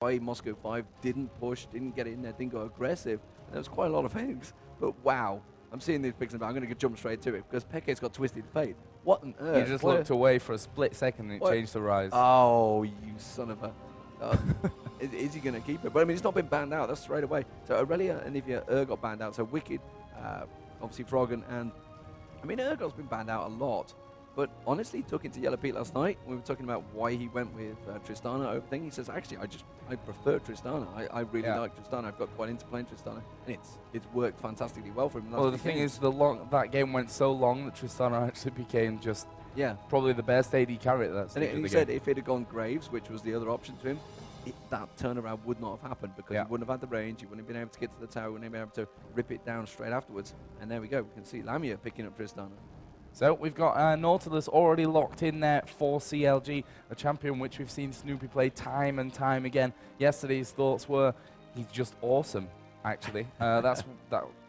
why Moscow 5 didn't push, didn't get in there, didn't go aggressive. And there was quite a lot of things. But wow, I'm seeing these picks and I'm going to jump straight to it because Peke's got Twisted Fate. What on earth? He just looked away for a split second and it changed the rise. Oh, you son of a... is he going to keep it? But I mean, he's not been banned out. That's straight away. So Aurelia and Nivea got banned out. So Wicked, obviously Froggen, and I mean, Urgot's been banned out a lot. But honestly, talking to Yellow Pete last night, we were talking about why he went with Tristana over thing. He says, actually, I prefer Tristana. I really like Tristana. I've got quite into playing Tristana, and it's worked fantastically well for him. Well, the thing is, that game went so long that Tristana actually became just probably the best AD carry at that stage. And he said if it had gone Graves, which was the other option to him, that turnaround would not have happened because he wouldn't have had the range, he wouldn't have been able to get to the tower, wouldn't have been able to rip it down straight afterwards. And there we go. We can see Lamia picking up Tristana. So we've got Nautilus already locked in there for CLG, a champion which we've seen Snoopy play time and time again. Yesterday's thoughts were, he's just awesome, actually. That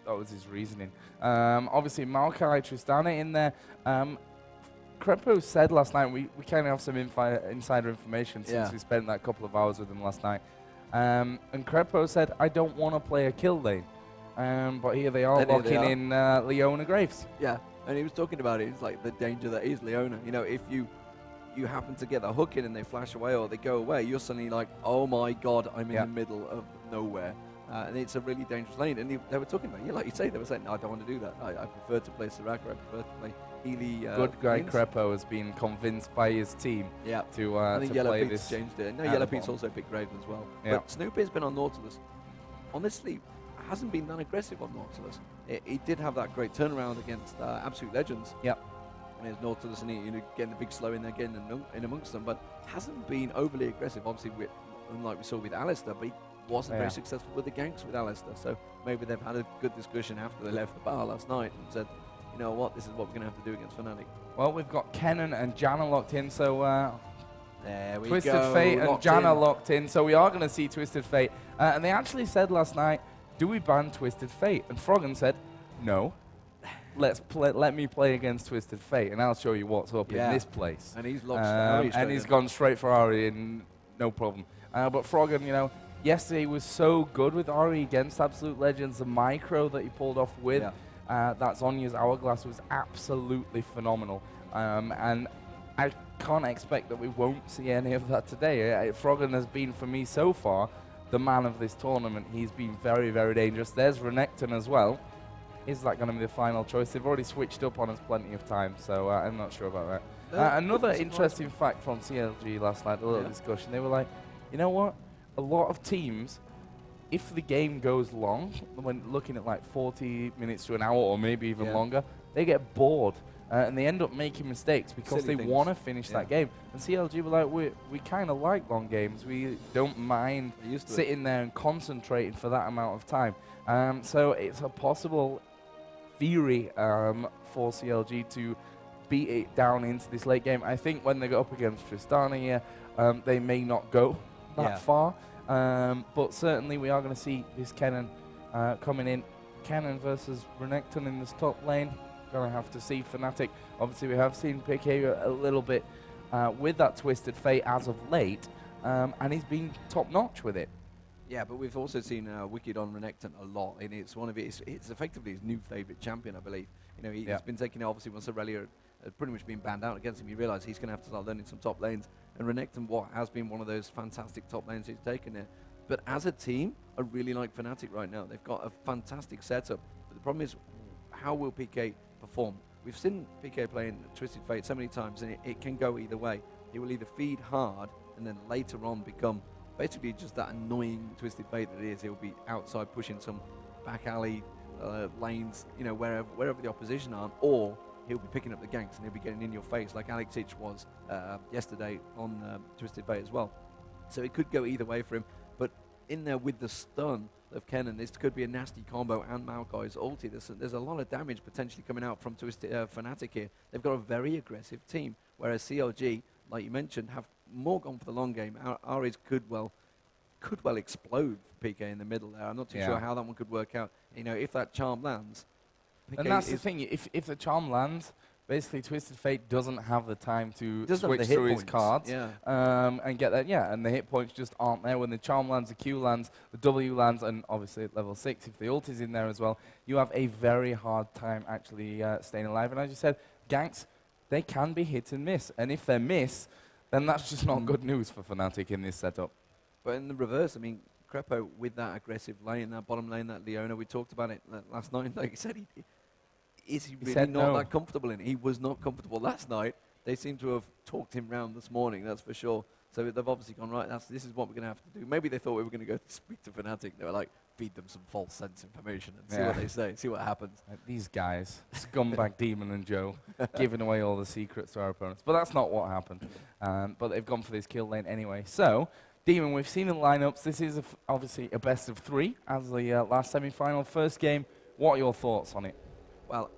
was his reasoning. Obviously, Maokai, Tristana in there. Crepo said last night, we kind of have some insider information since we spent that couple of hours with him last night. And Crepo said, I don't want to play a kill lane. But here they are locking in Leona Graves. Yeah. And he was talking about it. It's like the danger that is Leona. You know, if you happen to get the hook in and they flash away or they go away, you're suddenly like, oh my god, I'm in the middle of nowhere. And it's a really dangerous lane. And they were talking about, like you say, they were saying, no, I don't want to do that. I prefer to play Soraka. I prefer to play Healy. Good guy Crepo has been convinced by his team to I think Yellow play Pete's this. changed it. No, Yellow Pete's also picked Graves as well. But Snoopy's been on Nautilus. Honestly, hasn't been that aggressive on Nautilus. He did have that great turnaround against Absolute Legends. Yep. And there's Nautilus and he, getting the big slow in there, getting in amongst them, but hasn't been overly aggressive. Obviously, unlike we saw with Alistair, but he wasn't very successful with the ganks with Alistair. So maybe they've had a good discussion after they left the bar last night and said, you know what, this is what we're going to have to do against Fnatic. Well, we've got Kennen and Janna locked in, so there we Twisted go. Fate and Janna locked in, so we are going to see Twisted Fate. And they actually said last night, do we ban Twisted Fate? And Froggen said, no. Let me play against Twisted Fate, and I'll show you what's up in this place. And he's locked Ari and he's gone straight for Ari, and no problem. But Froggen, yesterday was so good with Ari against Absolute Legends. The micro that he pulled off with that Zhonya's Hourglass was absolutely phenomenal. And I can't expect that we won't see any of that today. Froggen has been, for me so far, the man of this tournament. He's been very, very dangerous. There's Renekton as well. Is that going to be the final choice? They've already switched up on us plenty of time, so I'm not sure about that. Another interesting fact from CLG last night, a little discussion, they were like, you know what? A lot of teams, if the game goes long, when looking at like 40 minutes to an hour or maybe even longer, they get bored. And they end up making mistakes because they want to finish that game. And CLG were like, we kind of like long games. We don't mind sitting there and concentrating for that amount of time. So it's a possible theory for CLG to beat it down into this late game. I think when they go up against Tristana here, they may not go that far. But certainly we are going to see this Kennen coming in. Kennen versus Renekton in this top lane. Going to have to see Fnatic. Obviously, we have seen PK a little bit with that Twisted Fate as of late, and he's been top-notch with it. Yeah, but we've also seen Wicked on Renekton a lot, and it's one of it's effectively his new favourite champion, I believe. He's been taking it, obviously, once Aurelia had pretty much been banned out against him, he realised he's going to have to start learning some top lanes, and Renekton has been one of those fantastic top lanes he's taken there. But as a team, I really like Fnatic right now. They've got a fantastic setup, but the problem is, how will PK perform? We've seen PK playing Twisted Fate so many times, and it can go either way. He will either feed hard and then later on become basically just that annoying Twisted Fate that it is. He'll be outside pushing some back alley lanes, wherever the opposition are, or he'll be picking up the ganks and he'll be getting in your face like Alex Itch was yesterday on Twisted Fate as well. So it could go either way for him, but in there with the stun of Kennen, this could be a nasty combo, and Maokai's ulti. There's a lot of damage potentially coming out from Twisted Fnatic here. They've got a very aggressive team, whereas CLG, like you mentioned, have more gone for the long game. Ares could well explode for PK in the middle there. I'm not too sure how that one could work out. If that charm lands. PK, and that's the thing, if the charm lands, basically Twisted Fate doesn't have the time to Doesn't have switch the hit through his points. cards Yeah. and get that. Yeah, and the hit points just aren't there. When the charm lands, the Q lands, the W lands, and obviously at level 6, if the ult is in there as well, you have a very hard time actually staying alive. And as you said, ganks, they can be hit and miss. And if they miss, then that's just not good news for Fnatic in this setup. But in the reverse, I mean, Crepo with that aggressive lane, that bottom lane, that Leona, we talked about it last night. Like you said, is he really not that comfortable in it? He was not comfortable last night. They seem to have talked him round this morning, that's for sure. So they've obviously gone, right, this is what we're going to have to do. Maybe they thought we were going to go speak to Fnatic. They were like, feed them some false sense information and see what they say, see what happens. These guys, scumbag Demon and Joe, giving away all the secrets to our opponents. But that's not what happened. But they've gone for this kill lane anyway. So, Demon, we've seen the lineups. This is obviously a best of 3 as the last semi-final. First game, what are your thoughts on it? Well,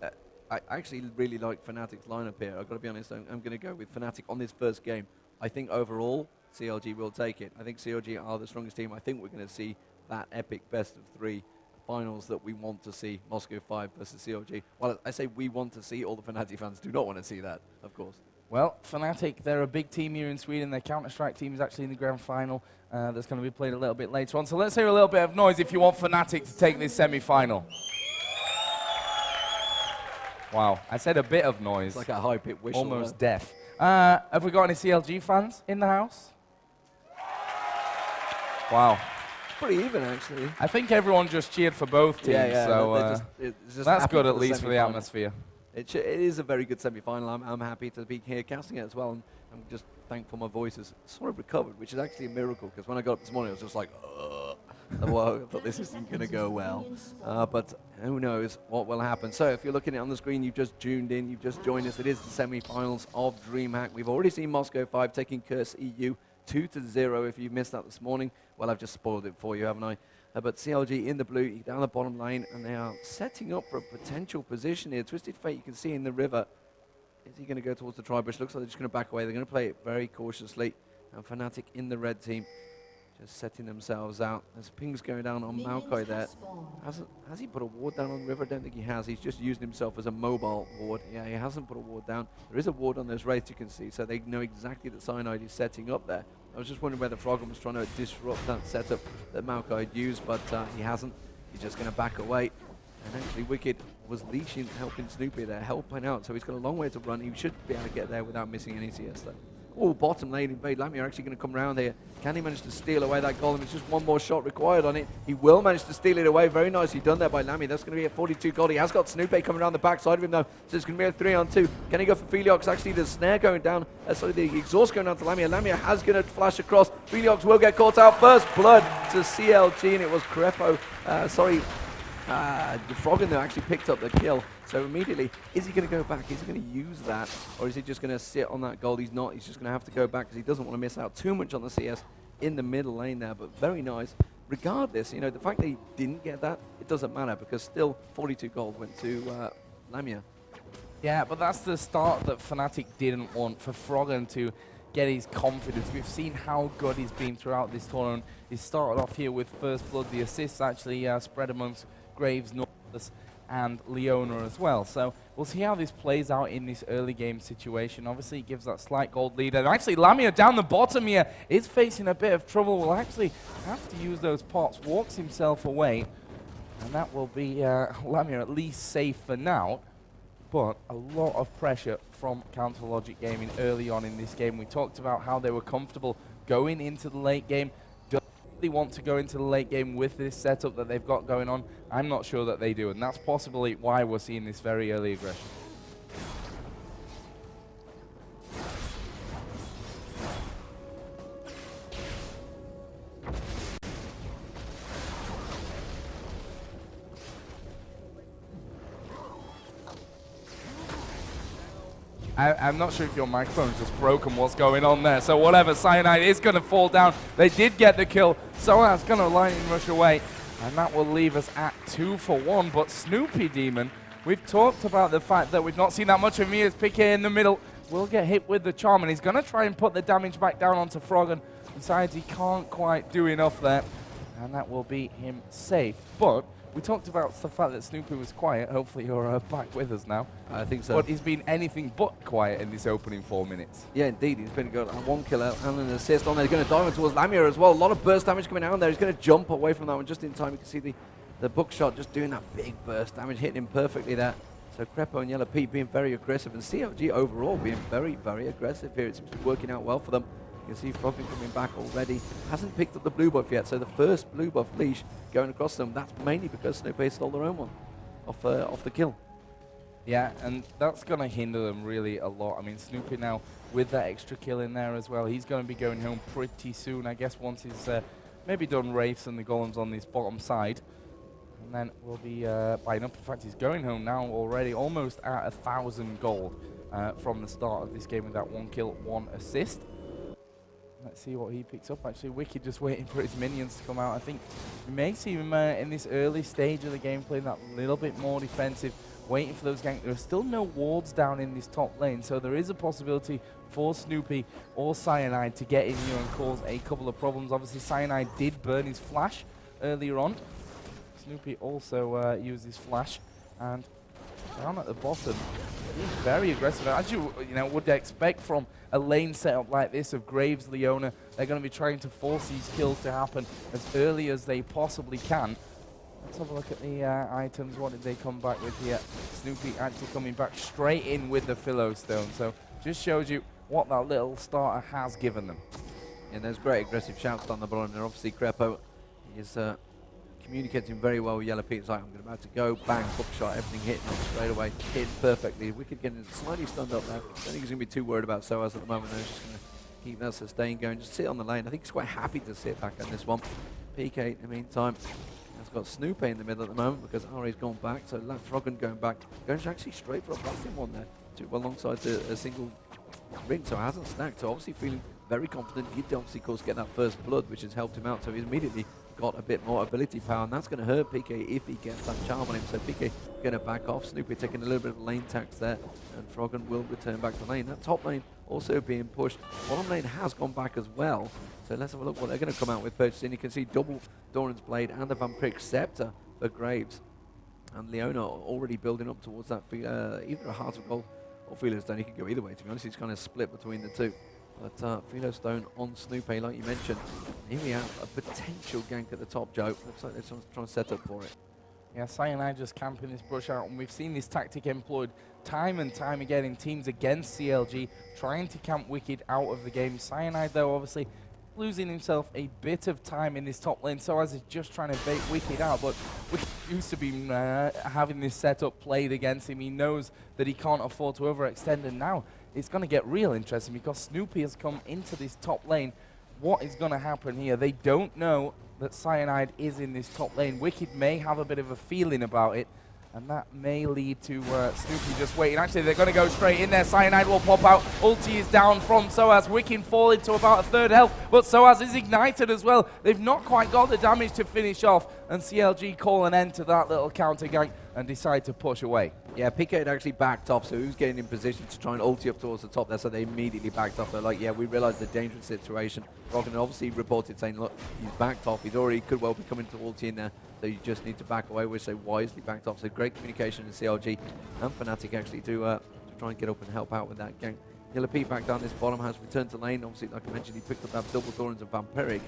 I actually really like Fnatic's lineup here. I've got to be honest, I'm going to go with Fnatic on this first game. I think overall, CLG will take it. I think CLG are the strongest team. I think we're going to see that epic best of 3 finals that we want to see, Moscow 5 versus CLG. Well, I say we want to see, all the Fnatic fans do not want to see that, of course. Well, Fnatic, they're a big team here in Sweden. Their Counter-Strike team is actually in the grand final. That's going to be played a little bit later on. So let's hear a little bit of noise if you want Fnatic to take this semi-final. Wow, I said a bit of noise. It's like a high-pitched whistle. Almost deaf. Have we got any CLG fans in the house? Wow. It's pretty even, actually. I think everyone just cheered for both teams, so that's good at least for the atmosphere. It is a very good semi-final. I'm happy to be here casting it as well, and I'm just thankful my voice has sort of recovered, which is actually a miracle, because when I got up this morning, I was just like, well, I thought this isn't going to go well. But who knows what will happen. So if you're looking at it on the screen, you've just tuned in, you've just joined us. It is the semi-finals of DreamHack. We've already seen Moscow 5 taking CLG.EU 2-0. If you've missed that this morning, well, I've just spoiled it for you, haven't I? But CLG in the blue, down the bottom lane, and they are setting up for a potential position here. Twisted Fate, you can see in the river. Is he going to go towards the tri-bush? Looks like they're just going to back away. They're going to play it very cautiously. And Fnatic in the red team, just setting themselves out. There's pings going down on Maokai there. Has he put a ward down on the river? I don't think he has. He's just using himself as a mobile ward. Yeah, he hasn't put a ward down. There is a ward on those wraiths, you can see, so they know exactly that Cyanide is setting up there. I was just wondering whether Froggen was trying to disrupt that setup that Maokai had used, but he hasn't. He's just going to back away. And actually, Wicked was leashing, helping Snoopy there, helping out, so he's got a long way to run. He should be able to get there without missing any CS though. Oh, bottom lane invade. Lamia actually going to come around here. Can he manage to steal away that golem? It's just one more shot required on it. He will manage to steal it away. Very nicely done there by Lamia. That's going to be a 42 gold. He has got Snoopy coming around the back side of him though. So it's going to be a 3-on-2. Can he go for Feliox? Actually, the snare going down. Sorry, the exhaust going down to Lamia. Lamia has going to flash across. Feliox will get caught out. First blood to CLG, and it was Crepo. Froggen though actually picked up the kill. So immediately, is he going to go back? Is he going to use that? Or is he just going to sit on that gold? He's not. He's just going to have to go back because he doesn't want to miss out too much on the CS in the middle lane there. But very nice. Regardless, you know, the fact that he didn't get that, it doesn't matter because still 42 gold went to Lamia. Yeah, but that's the start that Fnatic didn't want, for Froggen to get his confidence. We've seen how good he's been throughout this tournament. He started off here with first blood. The assists actually spread amongst Graves, Nautilus, and Leona as well. So we'll see how this plays out in this early game situation. Obviously, it gives that slight gold lead. And actually, Lamia down the bottom here is facing a bit of trouble. Will actually have to use those pots. Walks himself away. And that will be Lamia at least safe for now. But a lot of pressure from Counter Logic Gaming early on in this game. We talked about how they were comfortable going into the late game. They want to go into the late game with this setup that they've got going on. I'm not sure that they do, and that's possibly why we're seeing this very early aggression. I'm not sure if your microphone's just broken, what's going on there. So whatever, Cyanide is going to fall down. They did get the kill. So that's going to lightning rush away. And that will leave us at 2-for-1. But Snoopy Demon, we've talked about the fact that we've not seen that much of him. He is picky in the middle. Will get hit with the charm. And he's going to try and put the damage back down onto Froggen. Besides, he can't quite do enough there. And that will be him safe. But we talked about the fact that Snoopy was quiet. Hopefully you're back with us now. I think so. But he's been anything but quiet in this opening 4 minutes. Yeah, indeed. He's been good. 1 kill out and an assist on there. He's going to dive towards Lamia as well. A lot of burst damage coming out there. He's going to jump away from that one just in time. You can see the bookshot just doing that big burst damage, hitting him perfectly there. So Crepo and Yellow Pete being very aggressive, and CLG overall being very, very aggressive here. It seems to be working out well for them. You can see Frogman coming back already. Hasn't picked up the blue buff yet, so the first blue buff leash going across them, that's mainly because Snoopy stole their own one off the kill. Yeah, and that's going to hinder them really a lot. I mean, Snoopy now, with that extra kill in there as well, he's going to be going home pretty soon, I guess, once he's maybe done Wraiths and the Golems on this bottom side. And then we'll be buying up. In fact, he's going home now already, almost at 1,000 gold from the start of this game with that 1 kill, 1 assist. Let's see what he picks up. Actually, Wicked just waiting for his minions to come out. I think we may see him in this early stage of the game playing that little bit more defensive, waiting for those ganks. There are still no wards down in this top lane, so there is a possibility for Snoopy or Cyanide to get in here and cause a couple of problems. Obviously, Cyanide did burn his flash earlier on. Snoopy also used his flash, and down at the bottom, he's very aggressive. As you would expect from a lane setup like this of Graves, Leona, they're going to be trying to force these kills to happen as early as they possibly can. Let's have a look at the items. What did they come back with here? Snoopy actually coming back straight in with the Philo Stone. So just shows you what that little starter has given them. And there's great aggressive shouts down the bottom there. Obviously, Crepo is communicating very well with Yellow Pete. It's like, I'm about to go, bang, hookshot, everything hitting him straight away, hitting perfectly. Wicked getting slightly stunned up there. I don't think he's going to be too worried about Soaz at the moment. He's just going to keep that sustain going, just sit on the lane. I think he's quite happy to sit back on this one. PK, in the meantime, has got Snoopy in the middle at the moment because Ari's gone back, so Froggen going back. Going actually straight for a blasting one there, alongside a single ring, so it hasn't stacked. So obviously feeling very confident. He did obviously, of course, get that first blood, which has helped him out, so he's immediately got a bit more ability power, and that's going to hurt PK if he gets that charm on him. So PK going to back off. Snoopy taking a little bit of lane tax there, and Froggen will return back to lane. That top lane also being pushed. Bottom lane has gone back as well. So let's have a look what they're going to come out with purchasing. You can see double Doran's Blade and the Vampiric Scepter for Graves. And Leona already building up towards that, either a Heart of Gold or Philo Stone. He can go either way, to be honest. He's kind of split between the two. But Philo Stone on Snoopy, like you mentioned. Here we have a potential gank at the top, Joe. Looks like they're trying to set up for it. Yeah, Cyanide just camping this brush out, and we've seen this tactic employed time and time again in teams against CLG, trying to camp Wicked out of the game. Cyanide, though, obviously losing himself a bit of time in this top lane, so as he's just trying to bait Wicked out, but Wicked used to be having this setup played against him. He knows that he can't afford to overextend, and now it's going to get real interesting because Snoopy has come into this top lane. What is going to happen here? They don't know that Cyanide is in this top lane. Wicked may have a bit of a feeling about it, and that may lead to Snoopy just waiting. Actually, they're going to go straight in there. Cyanide will pop out. Ulti is down from Soaz. Wicked falling to about a third health, but Soaz is ignited as well. They've not quite got the damage to finish off, and CLG call an end to that little counter gank and decide to push away. Yeah, PK had actually backed off, so he was getting in position to try and ulti up towards the top there, so they immediately backed off. They're like, yeah, we realized the dangerous situation. Froggen obviously reported saying, look, he's backed off. He's already could well be coming to ulti in there, so you just need to back away, which they wisely backed off. So great communication in CLG and Fnatic actually to try and get up and help out with that gang. Yellow Pete back down this bottom has returned to lane. Obviously, like I mentioned, he picked up that double Thorns and Vampiric.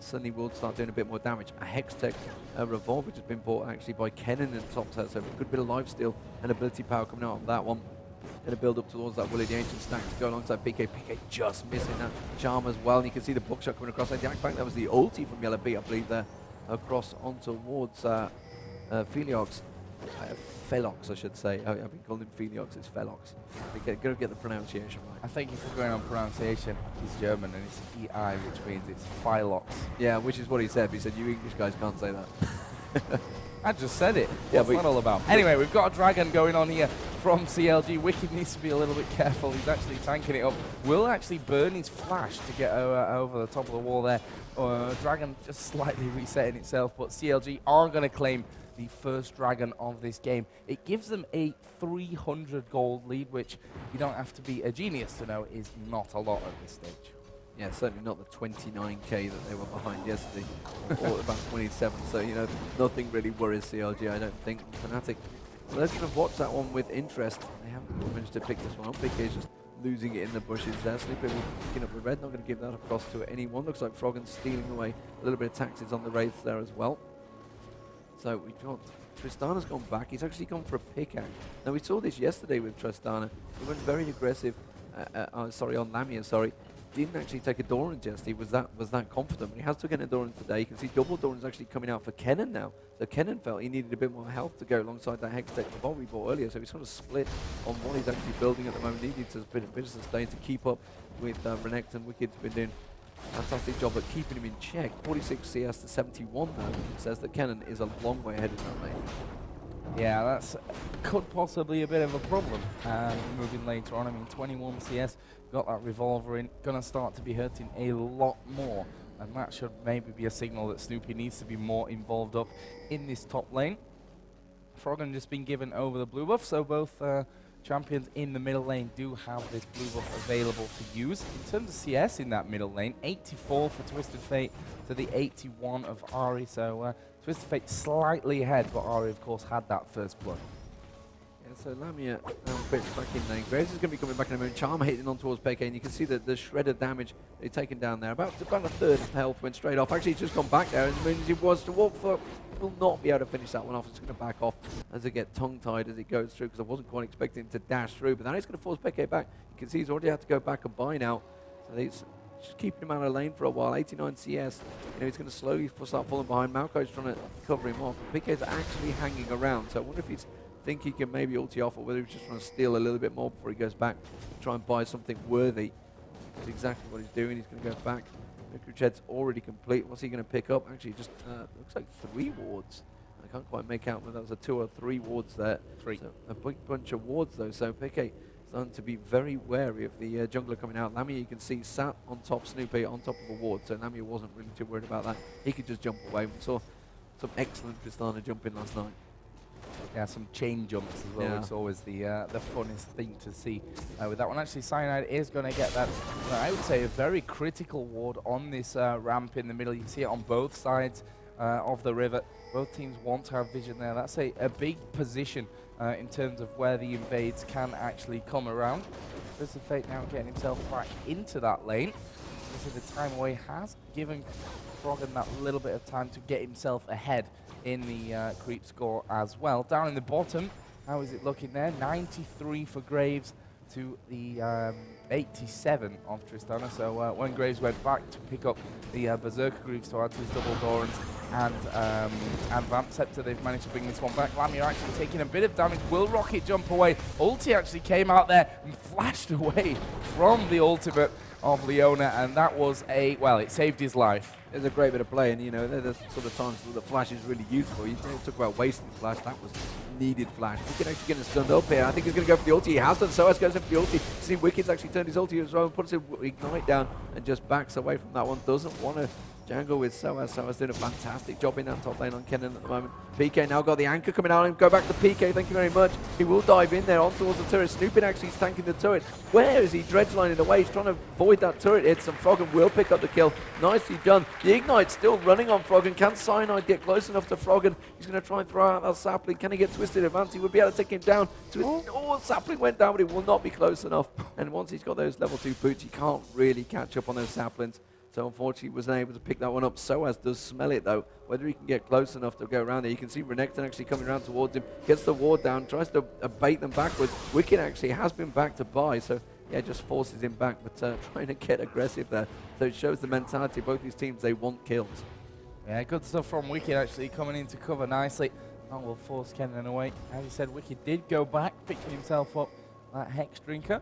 Suddenly will start doing a bit more damage. A Hextech Revolve, which has been bought actually by Kennen in the top set, so a good bit of lifesteal and ability power coming out of that one. Going to build up towards that Willie the Ancient stack to go alongside PK. PK just missing that charm as well, and you can see the bookshot coming across. In fact, that was the ulti from Yellow Pete, I believe, there across on towards Feliox. Felox, I should say. I've been calling him Feliox, it's Felox. Go get the pronunciation right. I think if we're going on pronunciation, he's German and it's EI, which means it's Philox. Yeah, which is what he said. He said, you English guys can't say that. I just said it. Yeah, what's that all about? Anyway, we've got a dragon going on here from CLG. Wicked needs to be a little bit careful. He's actually tanking it up. Will actually burn his flash to get over the top of the wall there. Dragon just slightly resetting itself, but CLG are going to claim the first dragon of this game. It gives them a 300 gold lead, which you don't have to be a genius to know is not a lot at this stage. Yeah, certainly not the 29k that they were behind yesterday, or about 27. So, you know, nothing really worries CLG, I don't think. Fnatic, well, they're going to watch that one with interest. They haven't managed to pick this one up. PK is just losing it in the bushes there. Snoopy will picking up the red, not going to give that across to anyone. Looks like Froggen's stealing away a little bit of taxes on the wraiths there as well. So we've got Tristana's gone back. He's actually gone for a pickaxe. Now we saw this yesterday with Tristana. He went very aggressive. On Lamia. Sorry, didn't actually take a Doran just. He was that confident. But he has taken a Doran today. You can see double Doran's actually coming out for Kennen now. So Kennen felt he needed a bit more health to go alongside that Hex deck the bot we bought earlier. So he's sort of split on what he's actually building at the moment. He needs a bit of sustain to keep up with Renekton. Wicked's been doing a fantastic job at keeping him in check. 46 CS to 71 now. Says that Kennen is a long way ahead in that lane. Yeah, that's could possibly a bit of a problem moving later on. I mean, 21 CS, got that revolver in, gonna start to be hurting a lot more, and that should maybe be a signal that Snoopy needs to be more involved up in this top lane. Froggen just been given over the blue buff, so both champions in the middle lane do have this blue buff available to use. In terms of CS in that middle lane, 84 for Twisted Fate to the 81 of Ari, so Twisted Fate slightly ahead, but Ari, of course, had that first blood. Yeah, so Lamia bits back in lane. Graves is going to be coming back in a moment. Charmer hitting on towards PK, and you can see the shred of damage they've taken down there. About a third of health went straight off. Actually, he's just gone back there, and the he was to walk for. Will not be able to finish that one off. It's going to back off as it gets tongue-tied as it goes through, because I wasn't quite expecting him to dash through. But now he's going to force PK back. You can see he's already had to go back and buy now. So he's just keeping him out of lane for a while. 89 CS. You know, he's going to slowly start falling behind. Malko's trying to cover him off. PK's actually hanging around. So I wonder if he's think he can maybe ulti off, or whether he's just trying to steal a little bit more before he goes back to try and buy something worthy. That's exactly what he's doing. He's going to go back. Microched's already complete. What's he going to pick up? Actually, just looks like 3 wards. I can't quite make out whether that was a 2 or 3 wards there. 3. So a big bunch of wards though. So PK starting to be very wary of the jungler coming out. Lamia, you can see, sat on top Snoopy on top of a ward. So Lamia wasn't really too worried about that. He could just jump away. We saw some excellent Tristana jumping last night. Yeah, some chain jumps as well. Yeah. It's always the funnest thing to see with that one. Actually, Cyanide is going to get that, I would say, a very critical ward on this ramp in the middle. You can see it on both sides of the river. Both teams want to have vision there. That's a big position in terms of where the invades can actually come around. Twisted Fate now getting himself back into that lane. This is the time away has given Froggen that little bit of time to get himself ahead in the creep score as well. Down in the bottom, how is it looking there? 93 for Graves to the 87 of Tristana. So when Graves went back to pick up the Berserker Greaves to add to his double Dorans and Vamp Scepter, they've managed to bring this one back. Lamia actually taking a bit of damage. Will Rocket jump away? Ulti actually came out there and flashed away from the ultimate of Leona, and that was well, it saved his life. It's a great bit of play, and you know, they're the sort of times where the flash is really useful. You talk about wasting flash, that was needed flash. We can actually get him stunned up here. I think he's going to go for the ulti. He has done so. As goes in for the ulti. See, Wicked's actually turned his ulti as well and puts his ignite down and just backs away from that one. Doesn't want to jangle with Soaz. Soaz doing a fantastic job in that top lane on Kennen at the moment. PK now got the anchor coming out and go back to PK. Thank you very much. He will dive in there on towards the turret. Snooping actually is tanking the turret. Where is he dredge lining away? He's trying to avoid that turret hit. And Froggen will pick up the kill. Nicely done. The ignite's still running on Froggen. Can Cyanide get close enough to Froggen? He's going to try and throw out that sapling. Can he get Twisted Advance? He would be able to take him down. Oh, sapling went down, but it will not be close enough. And once he's got those level 2 boots, he can't really catch up on those saplings. So unfortunately, he wasn't able to pick that one up. Soaz does smell it though. Whether he can get close enough to go around there. You can see Renekton actually coming around towards him. Gets the ward down, tries to bait them backwards. Wicked actually has been back to buy. So yeah, just forces him back, but trying to get aggressive there. So it shows the mentality of both these teams. They want kills. Yeah, good stuff from Wicked actually coming into cover nicely. That will force Kennen away. As you said, Wicked did go back, picking himself up that Hex Drinker.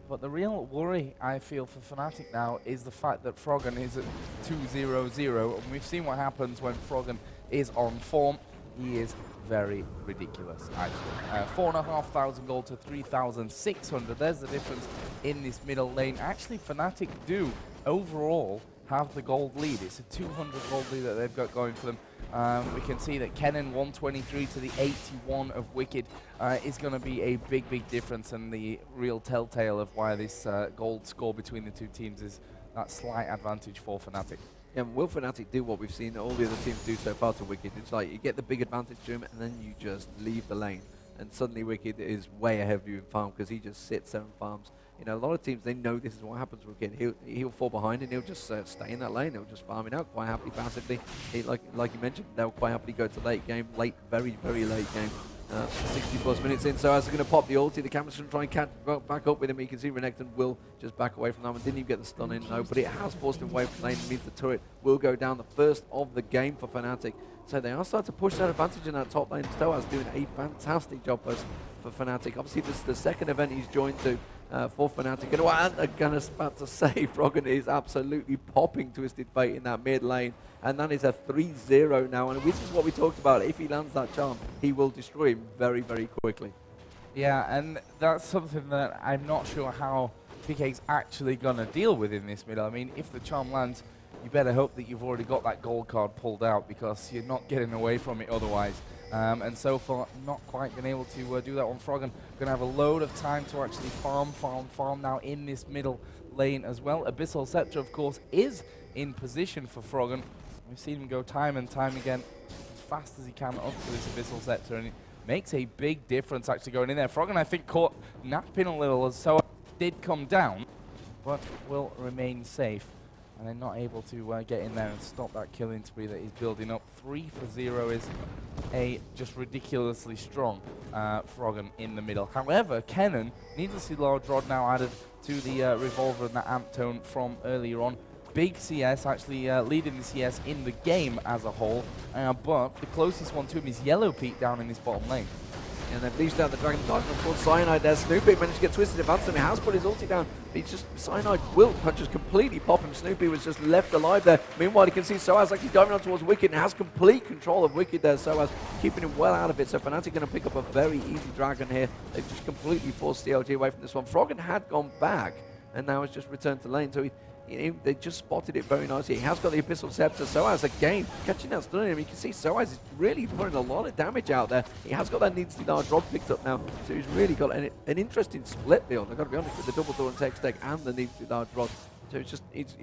But the real worry I feel for Fnatic now is the fact that Froggen is at 2-0-0, and we've seen what happens when Froggen is on form. He is very ridiculous, actually. 4,500 gold to 3,600. There's the difference in this middle lane. Actually, Fnatic do overall have the gold lead. It's a 200 gold lead that they've got going for them. We can see that Kennen 123 to the 81 of Wicked is going to be a big difference, and the real telltale of why this gold score between the two teams is that slight advantage for Fnatic. Yeah, and will Fnatic do what we've seen all the other teams do so far to Wicked? It's like you get the big advantage to him, and then you just leave the lane. And suddenly Wicked is way ahead of you in farm because he just sits there and farms. You know, a lot of teams, they know this is what happens with Wicked. He'll fall behind and he'll just stay in that lane. He'll just farm it out quite happily, passively. Like you mentioned, they'll quite happily go to late game, very, very late game. 60+ minutes in, so as they're going to pop the ulti, the camera's going to try and catch back up with him. You can see Renekton will just back away from that one. Didn't even get the stun in, no, but it has forced him away from lane. It means the turret will go down, the first of the game for Fnatic. So they are starting to push that advantage in that top lane. Stoaz doing a fantastic job for Fnatic. Obviously, this is the second event he's joined to for Fnatic. And what I'm going to say, Froggen is absolutely popping Twisted Fate in that mid lane. And that is a 3-0 now. And this is what we talked about. If he lands that charm, he will destroy him very, very quickly. Yeah, and that's something that I'm not sure how PK's actually going to deal with in this middle. I mean, if the charm lands, you better hope that you've already got that gold card pulled out because you're not getting away from it otherwise. And so far, not quite been able to do that one. Froggen going to have a load of time to actually farm now in this middle lane as well. Abyssal Scepter, of course, is in position for Froggen. We've seen him go time and time again as fast as he can up to this Abyssal Scepter, and it makes a big difference actually going in there. Froggen, I think, caught napping a little, as so did come down, but will remain safe. And they're not able to get in there and stop that killing spree that he's building up. 3-0 is a just ridiculously strong Froggen in the middle. However, Kennen, needlessly large rod now added to the revolver and the amp tone from earlier on. Big CS, actually leading the CS in the game as a whole, but the closest one to him is Yellow Pete down in this bottom lane. And then leaves down the Dragon Dart towards Cyanide there. Snoopy managed to get twisted advance him. He has put his ulti down. He's just, Cyanide will just completely pop him. Snoopy was just left alive there. Meanwhile, you can see Soaz actually diving on towards Wicked and has complete control of Wicked there. Soaz keeping him well out of it. So Fnatic going to pick up a very easy Dragon here. They've just completely forced CLG away from this one. Froggen had gone back and now has just returned to lane. So they just spotted it very nicely. He has got the Abyssal Scepter. Soaz again catching that stun in him. You can see Soaz is really putting a lot of damage out there. He has got that needlessly large rod picked up now. So he's really got an interesting split build. I've got to be honest with the double door and tech stack and the needlessly large rod. So it's just he's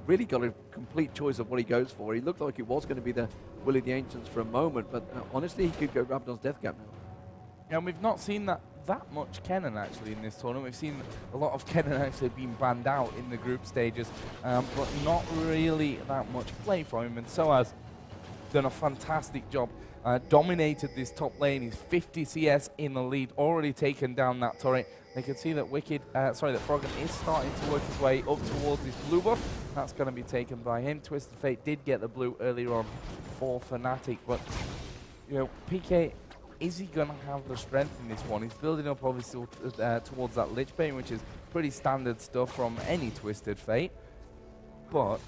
really got a complete choice of what he goes for. He looked like it was going to be the Will of the Ancients for a moment, but honestly, he could go Rabadon's Death Cap now. Yeah, and we've not seen that much Kennen actually in this tournament. We've seen a lot of Kennen actually being banned out in the group stages, but not really that much play from him. And Soaz done a fantastic job, dominated this top lane. He's 50 CS in the lead, already taken down that turret. They can see that that Froggen is starting to work his way up towards this blue buff. That's going to be taken by him. Twisted Fate did get the blue earlier on for Fnatic, but you know, PK, is he going to have the strength in this one? He's building up obviously towards that Lich Bane, which is pretty standard stuff from any Twisted Fate, but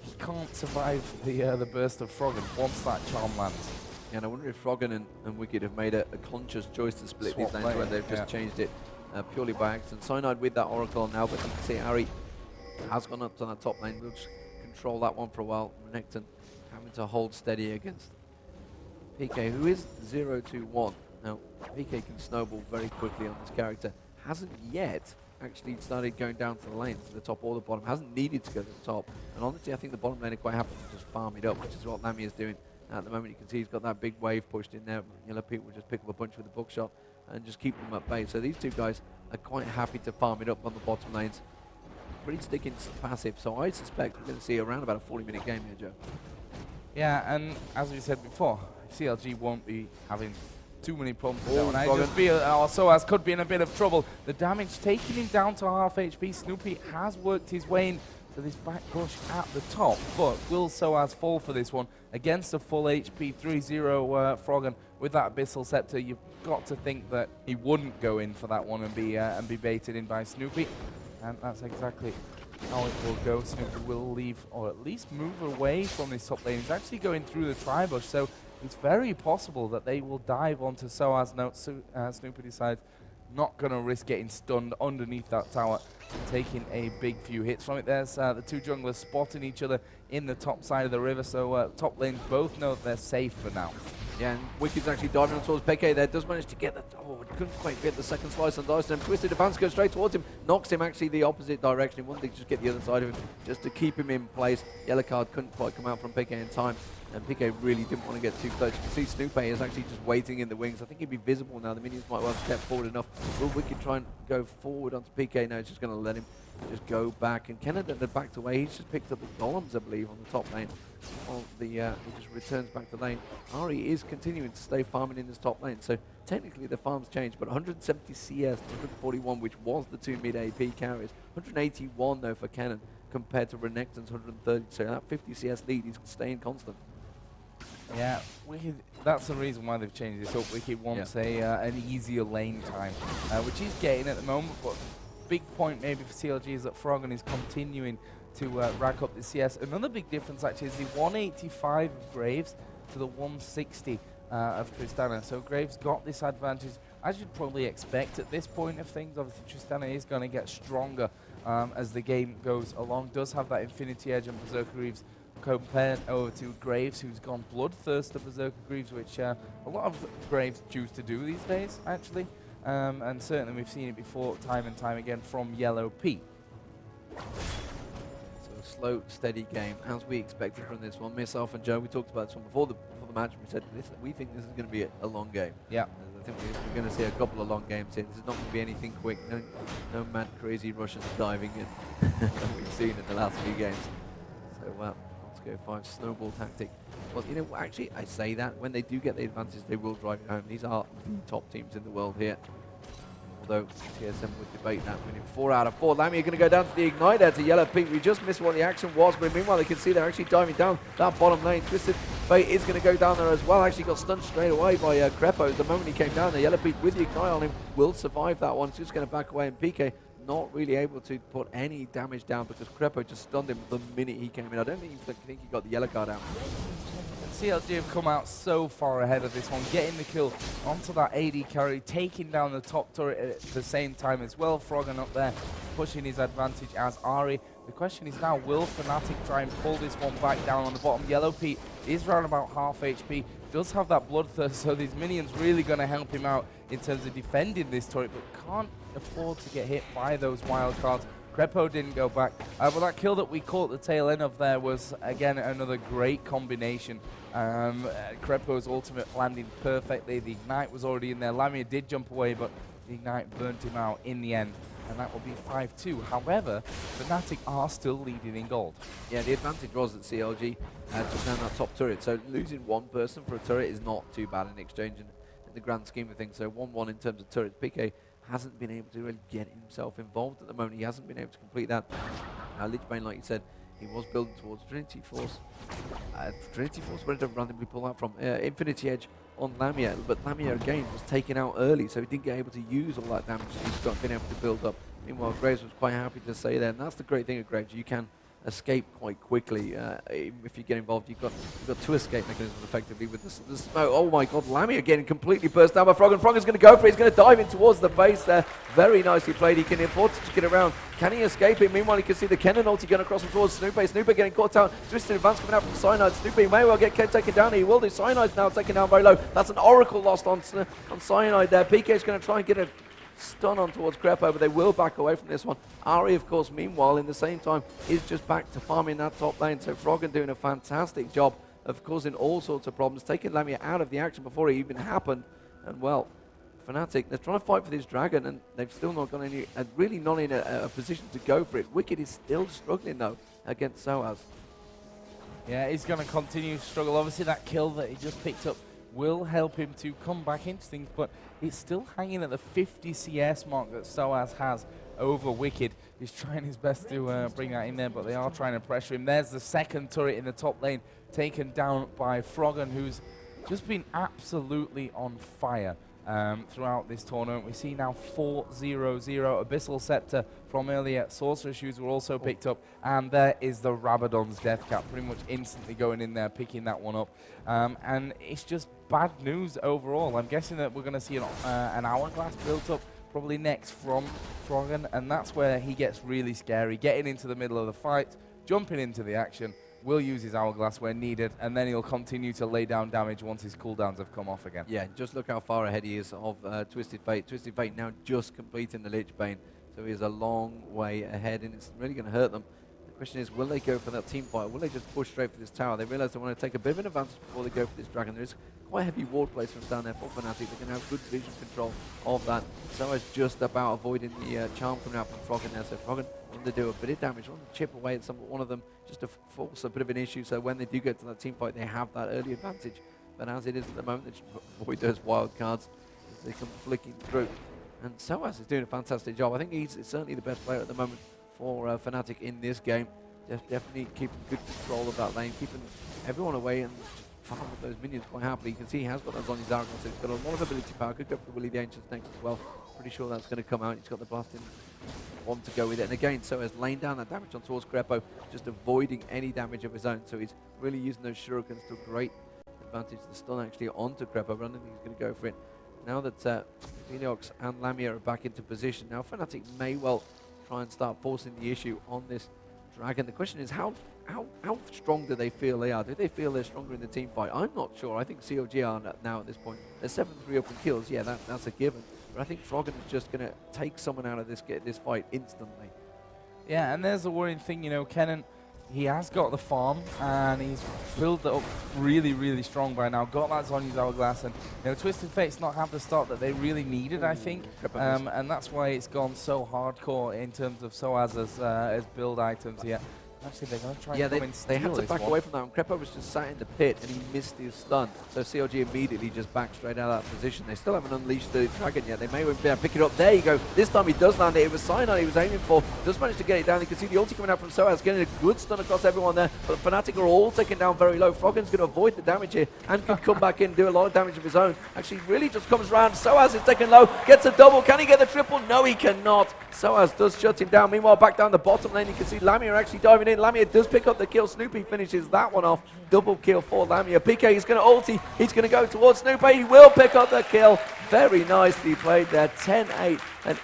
he can't survive the burst of Froggen once that charm lands. Yeah, and I wonder if Froggen and Wicked have made a conscious choice to split these lanes where they've just changed it purely by accident. Cyanide with that Oracle on now, but you can see Ari has gone up to that top lane. We'll just control that one for a while. Renekton having to hold steady against PK, who is 0-2-1. Now, PK can snowball very quickly on this character. Hasn't yet actually started going down to the lane, to the top or the bottom. Hasn't needed to go to the top. And honestly, I think the bottom lane are quite happy to just farm it up, which is what Lamy is doing at the moment. You can see he's got that big wave pushed in there. Yellow Pete will just pick up a bunch with the bookshot and just keep them at bay. So these two guys are quite happy to farm it up on the bottom lanes. Pretty sticking passive, so I suspect we're going to see around about a 40-minute game here, Joe. Yeah, and as we said before, CLG won't be having too many problems with that one. I Froggen. just feel Soaz could be in a bit of trouble. The damage taking him down to half HP. Snoopy has worked his way into this back push at the top, but will Soaz fall for this one against a full HP 3-0 Froggen with that Abyssal Scepter? You've got to think that he wouldn't go in for that one and be baited in by Snoopy, and that's exactly how it will go. Snoopy will leave, or at least move away from this top lane. He's actually going through the tri-bush, so it's very possible that they will dive onto Soaz. No, Snoopy decides not going to risk getting stunned underneath that tower, taking a big few hits from it. There's the two junglers spotting each other in the top side of the river, so top lanes both know that they're safe for now. Yeah, and Wicked's actually diving on towards Peke there. Does manage to get the... Oh, couldn't quite get the second slice on dice. And Twisted Advance goes straight towards him. Knocks him actually the opposite direction. He wanted to just get the other side of him just to keep him in place. Yellow card couldn't quite come out from Peke in time. And Pike really didn't want to get too close. You can see Snoopy is actually just waiting in the wings. I think he'd be visible now. The minions might well step forward enough. Will Wicked try and go forward onto PK? No, it's just going to let him just go back. And Kenneth had backed away. He's just picked up the golems, I believe, on the top lane. Well, he just returns back to lane. Ari is continuing to stay farming in this top lane. So technically the farm's changed, but 170 CS, 141, which was the 2 mid AP carries. 181 though for Cannon compared to Renekton's 130. So that 50 CS lead is staying constant. Yeah, Wicked, that's the reason why they've changed this up. Wicked wants an easier lane time, which he's getting at the moment, but big point maybe for CLG is that Froggen is continuing to rack up the CS. Another big difference actually is the 185 of Graves to the 160 of Tristana. So Graves got this advantage, as you'd probably expect at this point of things. Obviously Tristana is going to get stronger as the game goes along. Does have that Infinity Edge and Berserker Greaves compared over to Graves, who's gone Bloodthirster Berserker Greaves, which a lot of Graves choose to do these days, actually. And certainly we've seen it before time and time again from Yellow Pete. So a slow, steady game, as we expected from this one. Myself and Joe, we talked about this one before the match. We said we think this is going to be a long game. Yeah. I think we're going to see a couple of long games here. This is not going to be anything quick. No mad, crazy Russians diving in that we've seen in the last few games. So, well, let's go 5 snowball tactic. Well, you know, actually, I say that. When they do get the advantage, they will drive it home. These are the top teams in the world here. Although TSM would debate that, winning 4 out of 4. Lamia going to go down to the Ignite there to Yellow Pink. We just missed what the action was, but meanwhile, they can see they're actually diving down that bottom lane. Twisted Fate is going to go down there as well. Actually got stunned straight away by Crepo. The moment he came down there, Yellow Pink with the Ignite on him will survive that one. It's just going to back away, and PK not really able to put any damage down because Crepo just stunned him the minute he came in. I don't think he got the yellow card out. CLG have come out so far ahead of this one, getting the kill onto that AD carry, taking down the top turret at the same time as well. Froggen up there, pushing his advantage as Ari. The question is now, will Fnatic try and pull this one back down on the bottom? Yellow Pete is around about half HP, does have that Bloodthirst, so these minions really going to help him out in terms of defending this turret, but can't afford to get hit by those wild cards. Crepo didn't go back, but that kill that we caught at the tail end of there was, again, another great combination. Crepo's ultimate landing perfectly. The Ignite was already in there. Lamia did jump away, but the Ignite burnt him out in the end, and that will be 5-2. However, Fnatic are still leading in gold. Yeah, the advantage was that CLG took down that top turret, so losing one person for a turret is not too bad in exchange in the grand scheme of things. So 1-1 in terms of turrets. PK hasn't been able to really get himself involved at the moment. He hasn't been able to complete that. Lichbane, like you said, he was building towards Trinity Force. Trinity Force, where did randomly pull that from? Infinity Edge on Lamia, but Lamia again was taken out early, so he didn't get able to use all that damage he's been able to build up. Meanwhile, Graves was quite happy to stay there, and that's the great thing of Graves. You can escape quite quickly. If you get involved, you've got 2 escape mechanisms effectively with the smoke. Oh my god, Lamia again completely burst down by Froggen. Froggen's going to go for it. He's going to dive in towards the base there. Very nicely played. He can afford to get around. Can he escape it? Meanwhile, you can see the Kennen ulti going across towards Snoopy. Snoopy getting caught out. Twisted Advance coming out from the Cyanide. Snoopy may well get taken down. He will do. Cyanide's now taken down very low. That's an Oracle lost on Cyanide there. PK's going to try and get a stun on towards Crepo, but they will back away from this one. Ari, of course, meanwhile, in the same time, is just back to farming that top lane. So Froggen doing a fantastic job of causing all sorts of problems, taking Lamia out of the action before it even happened. And well, Fnatic, they're trying to fight for this dragon, and they've still not got any, really not in a position to go for it. Wicked is still struggling, though, against Soaz. Yeah, he's going to continue to struggle. Obviously, that kill that he just picked up will help him to come back into things, but it's still hanging at the 50 CS mark that Soaz has over Wicked. He's trying his best to bring that in there, but they are trying to pressure him. There's the second turret in the top lane, taken down by Froggen, who's just been absolutely on fire throughout this tournament. We see now 4-0-0. Abyssal Scepter from earlier. Sorcerer Shoes were also picked up, and there is the Rabadon's Death Cap, pretty much instantly going in there, picking that one up. And it's just bad news overall. I'm guessing that we're going to see an hourglass built up probably next from Froggen, and that's where he gets really scary, getting into the middle of the fight, jumping into the action. will use his Hourglass when needed, and then he'll continue to lay down damage once his cooldowns have come off again. Yeah, just look how far ahead he is of Twisted Fate. Twisted Fate now just completing the Lich Bane, so he is a long way ahead, and it's really going to hurt them. The question is, will they go for that team fight? Will they just push straight for this tower? They realize they want to take a bit of an advantage before they go for this dragon. There's quite heavy ward placements down there for Fnatic. They're going to have good vision control of that. So it's just about avoiding the charm coming out from Froggen there. So Froggen want to do a bit of damage, want to chip away at one of them just to force a bit of an issue. So when they do get to that team fight, they have that early advantage. But as it is at the moment, they should avoid those wild cards as they come flicking through. And Soaz is doing a fantastic job. I think he's certainly the best player at the moment for Fnatic in this game. Definitely keeping good control of that lane, keeping everyone away and farm with those minions quite happily. You can see he has got those on his Argon, so he's got a lot of ability power. Could go for Willie the Ancients next as well. Pretty sure that's going to come out. He's got the blasting one to go with it. And again, so has laying down that damage on towards Crepo, just avoiding any damage of his own. So he's really using those shurikens to a great advantage. The stun actually onto Crepo, but I don't think he's going to go for it. Now that Phoenix and Lamia are back into position, now Fnatic may well try and start forcing the issue on this dragon. The question is, how strong do they feel they are? Do they feel they're stronger in the team fight? I'm not sure. I think CLG are now at this point. They're 7-3 open kills. Yeah, that's a given. But I think Froggen is just going to take someone out of this fight instantly. Yeah, and there's the worrying thing, you know, Kennen, he has got the farm, and he's built it up really, really strong by now. Got that Zhonya's Hourglass, and you know, Twisted Fate's not had the start that they really needed, I think. And that's why it's gone so hardcore in terms of Soaz as build items here. Actually, they're going to try and come in. They had to back away from that. And Crepo was just sat in the pit, and he missed his stun. So CLG immediately just backed straight out of that position. They still haven't unleashed the dragon yet. They may be able to pick it up. There you go. This time he does land it. It was Cyanide he was aiming for. Does manage to get it down. You can see the ulti coming out from Soaz, getting a good stun across everyone there. But Fnatic are all taken down very low. Froggen's going to avoid the damage here and could come back in and do a lot of damage of his own. Actually, really just comes around. Soaz is taken low. Gets a double. Can he get the triple? No, he cannot. Soaz does shut him down. Meanwhile, back down the bottom lane, you can see Lamia actually diving in. Lamia does pick up the kill. Snoopy finishes that one off. Double kill for Lamia. PK is going to ulti. He's going to go towards Snoopy. He will pick up the kill. Very nicely played there. 10-8. And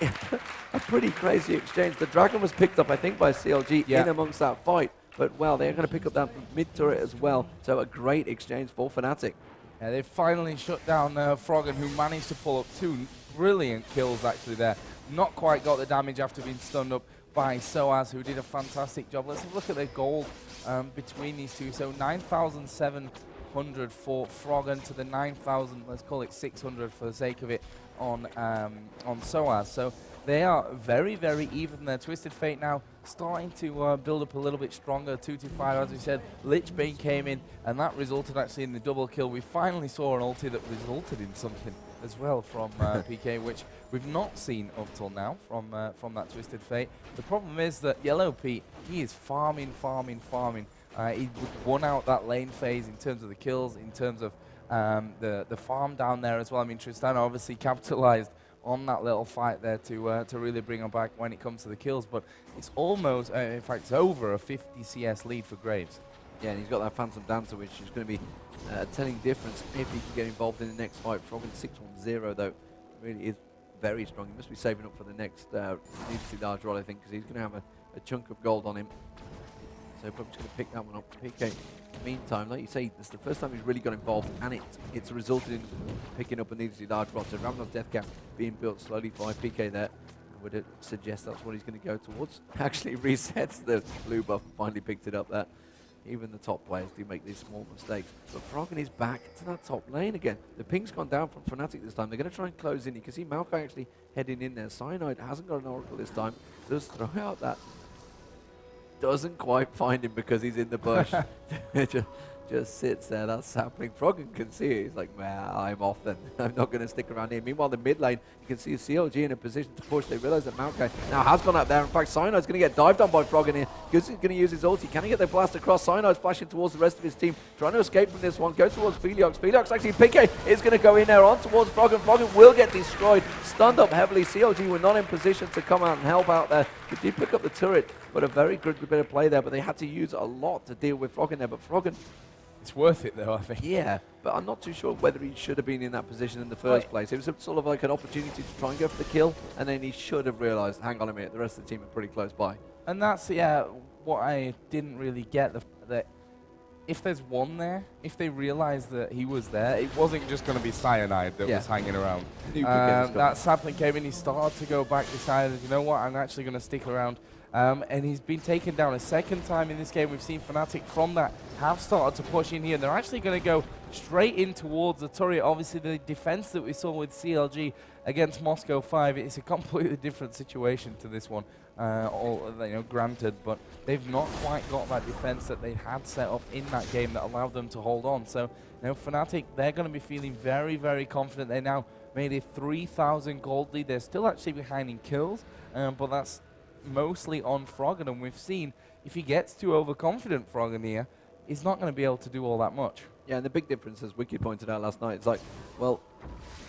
a pretty crazy exchange. The dragon was picked up, I think, by CLG in amongst that fight. But, well, they're going to pick up that mid-turret as well. So a great exchange for Fnatic. Yeah, they finally shut down Froggen, who managed to pull up 2 brilliant kills actually there. Not quite got the damage after being stunned up by Soaz, who did a fantastic job. Let's have a look at their gold between these two. So 9,700 for Froggen to the 9,000, let's call it 600 for the sake of it, on Soaz. So they are very, very even there. Twisted Fate now starting to build up a little bit stronger. 2-5, as we said. Lich Bane came in, and that resulted actually in the double kill. We finally saw an ulti that resulted in something as well from PK, which we've not seen up till now from that Twisted Fate. The problem is that Yellow Pete, he is farming. He won out that lane phase in terms of the kills, in terms of the farm down there as well. I mean, Tristana obviously capitalized on that little fight there to really bring him back when it comes to the kills, but it's almost, in fact, it's over a 50 CS lead for Graves. Yeah, and he's got that Phantom Dancer, which is going to be a telling difference if he can get involved in the next fight. Froggen 6-1-0, though, really is very strong. He must be saving up for the next needlessly large roll, I think, because he's going to have a chunk of gold on him. So probably just going to pick that one up. PK, meantime, like you say, it's the first time he's really got involved, and it's resulted in picking up a needlessly large roll. So Ramnar's Death Cap being built slowly by PK there. Would it suggest that's what he's going to go towards? Actually resets the blue buff and finally picked it up there. Even the top players do make these small mistakes. But Froggen is back to that top lane again. The ping's gone down from Fnatic this time. They're going to try and close in. You can see Maokai actually heading in there. Cyanide hasn't got an Oracle this time. Does throw out that. Doesn't quite find him because he's in the bush. Just sits there. That's happening. Froggen can see it. He's like, man, I'm off then. I'm not going to stick around here. Meanwhile, the mid lane, you can see CLG in a position to push. They realize that Maokai now has gone up there. In fact, Cyanide's going to get dived on by Froggen here. He's going to use his ulti. Can he get the blast across? Cyanide's flashing towards the rest of his team, trying to escape from this one. Goes towards Feliox. Feliox actually, PK is going to go in there on towards Froggen. Froggen will get destroyed. Stunned up heavily. CLG were not in position to come out and help out there. They did pick up the turret, but a very good bit of play there. But they had to use a lot to deal with Froggen there. But Froggen, it's worth it though, I think. Yeah, but I'm not too sure whether he should have been in that position in the first place. It was sort of like an opportunity to try and go for the kill, and then he should have realised, hang on a minute, the rest of the team are pretty close by. And that's, yeah, what I didn't really get, that if there's one there, if they realized that he was there, it wasn't just going to be Cyanide that was hanging around. That sapling came in, he started to go back, decided, you know what, I'm actually going to stick around. And he's been taken down a second time in this game. We've seen Fnatic from that have started to push in here. They're actually going to go straight in towards the turret. Obviously, the defense that we saw with CLG against Moscow 5 is a completely different situation to this one. Granted, but they've not quite got that defense that they had set up in that game that allowed them to hold on. So, Fnatic, they're going to be feeling very, very confident. They now made a 3,000 gold lead. They're still actually behind in kills, but that's mostly on Froggen, and we've seen if he gets too overconfident, Froggen here, he's not going to be able to do all that much. Yeah, and the big difference, as Wiki pointed out last night, it's like, well,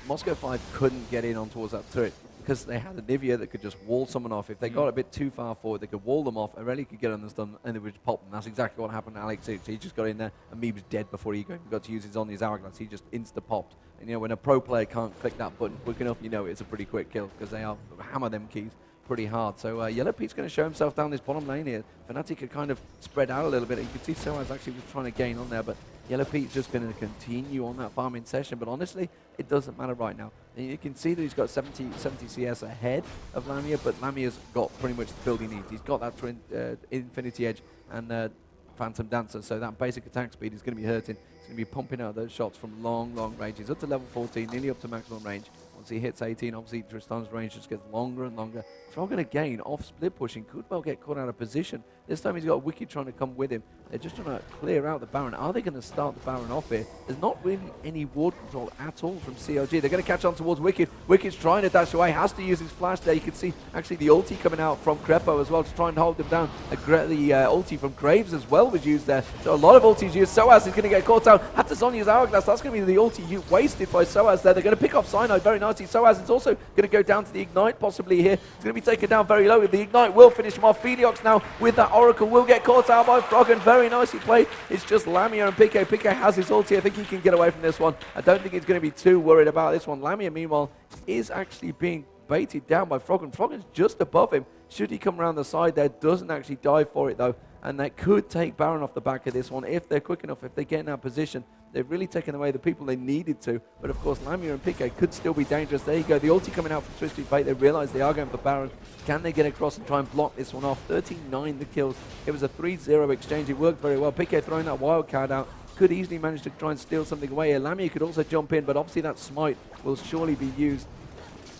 Moscow 5 couldn't get in on towards that turret because they had a Nivea that could just wall someone off. If they got a bit too far forward, they could wall them off. Aurelia could get on the stun, and they would just pop them. That's exactly what happened to Alex. He just got in there, and me was dead before he got to use his on his hourglass. He just insta-popped. And, when a pro player can't click that button quick enough, it's a pretty quick kill because they hammer them keys pretty hard. So Yellow Pete's going to show himself down this bottom lane here. Fnatic could kind of spread out a little bit. You could see Soaz actually was trying to gain on there, but Yellow Pete's just going to continue on that farming session. But honestly, it doesn't matter right now. And you can see that he's got 70 CS ahead of Lamia, but Lamia's got pretty much the build he needs. He's got that Infinity Edge and Phantom Dancer, so that basic attack speed is going to be hurting. He's going to be pumping out those shots from long, long range. He's up to level 14, nearly up to maximum range. Once he hits 18, obviously Tristan's range just gets longer and longer. Froggen again, off split pushing, could well get caught out of position. This time he's got Wicked trying to come with him. They're just trying to clear out the Baron. Are they going to start the Baron off here? There's not really any ward control at all from CLG. They're going to catch on towards Wicked. Wicked's trying to dash away, has to use his flash there. You can see actually the ulti coming out from Crepo as well to try and hold him down. The ulti from Graves as well was used there. So a lot of ultis used. Soaz is going to get caught out. Had to Sonya's hourglass. That's going to be the ulti wasted by Soaz there. They're going to pick off Cyanide very nicely. Soaz is also going to go down to the Ignite possibly here. It's going to be taken down very low. The Ignite will finish him off. Feliox now with that Oracle will get caught out by Froggen. Very nicely played. It's just Lamia and Pique. Pique has his ulti. I think he can get away from this one. I don't think he's going to be too worried about this one. Lamia, meanwhile, is actually being baited down by Froggen. Froggen's just above him. Should he come around the side there, doesn't actually dive for it though. And that could take Baron off the back of this one if they're quick enough, if they get in that position. They've really taken away the people they needed to. But of course, Lamia and Pique could still be dangerous. There you go. The ulti coming out from Twisted Fate. They realize they are going for Baron. Can they get across and try and block this one off? 13-9 the kills. It was a 3-0 exchange. It worked very well. Pique throwing that wild card out. Could easily manage to try and steal something away here. Lamia could also jump in, but obviously that smite will surely be used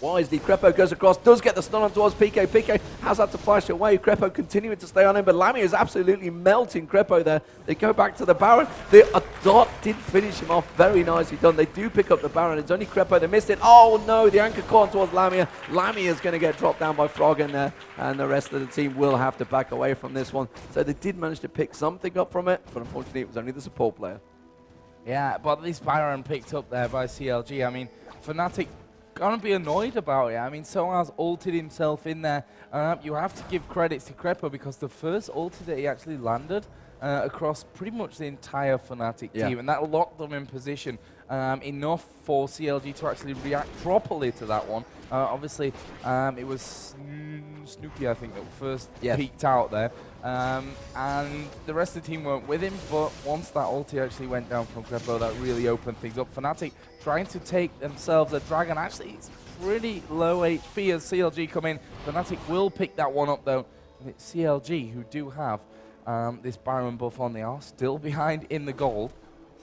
wisely. Crepo goes across, does get the stun on towards Pique. Pique has had to flash away. Crepo continuing to stay on him, but Lamia is absolutely melting Crepo there. They go back to the Baron. A dot did finish him off. Very nicely done. They do pick up the Baron. It's only Crepo. They missed it. Oh no, the anchor caught towards Lamia. Lamia is going to get dropped down by Froggen there, and the rest of the team will have to back away from this one. So they did manage to pick something up from it, but unfortunately it was only the support player. Yeah, but at least Baron picked up there by CLG. I mean, Fnatic gonna be annoyed about it. I mean, Soaz ulted himself in there. You have to give credits to Crepo because the first ulti that he actually landed across pretty much the entire Fnatic team, and that locked them in position enough for CLG to actually react properly to that one. Obviously, it was Snooki, I think, that first peeked out there. And the rest of the team weren't with him, but once that ulti actually went down from Crepo, that really opened things up. Fnatic trying to take themselves a dragon. Actually, it's pretty low HP as CLG come in. Fnatic will pick that one up, though. And it's CLG who do have this Baron buff on. They are still behind in the gold.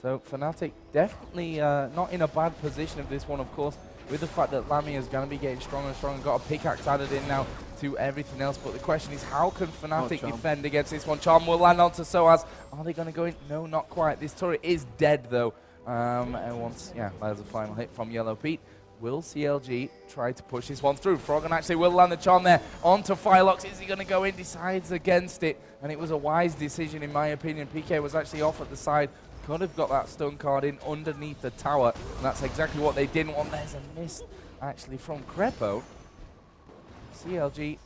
So Fnatic definitely not in a bad position of this one, of course, with the fact that Lamia is going to be getting stronger and stronger. Got a pickaxe added in now to everything else. But the question is, how can Fnatic defend against this one? Charm will land onto Soaz. Are they going to go in? No, not quite. This turret is dead, though. And once, there's a final hit from Yellow Pete. Will CLG try to push this one through? Froggen actually will land the charm there onto Firelox. Is he going to go in? Decides against it. And it was a wise decision, in my opinion. PK was actually off at the side. Could have got that stun card in underneath the tower. And that's exactly what they didn't want. There's a miss, actually, from Crepo. CLG,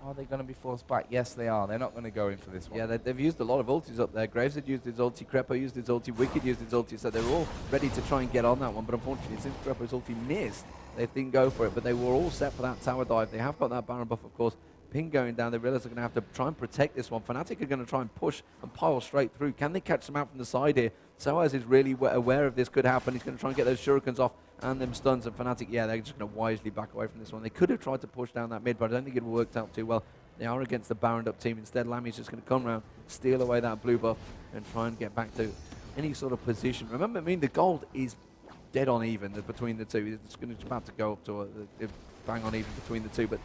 are they going to be forced back? Yes, they are. They're not going to go in for this one. Yeah, they've used a lot of ultis up there. Graves had used his ulti, Crepo used his ulti, Wicked used his ulti, so they're all ready to try and get on that one. But unfortunately, since Crepo's ulti missed, they didn't go for it. But they were all set for that tower dive. They have got that Baron buff, of course. ping going down. They realize they're going to have to try and protect this one. Fnatic are going to try and push and pile straight through. Can they catch them out from the side here? Soaz is really aware of this could happen. He's going to try and get those shurikens off and them stuns. And Fnatic, yeah, they're just going to wisely back away from this one. They could have tried to push down that mid, but I don't think it worked out too well. They are against the Baroned up team. Instead, Lami's just going to come around, steal away that blue buff, and try and get back to any sort of position. Remember, I mean, the gold is dead on even between the two. It's going to about to go up to a bang on even between the two. But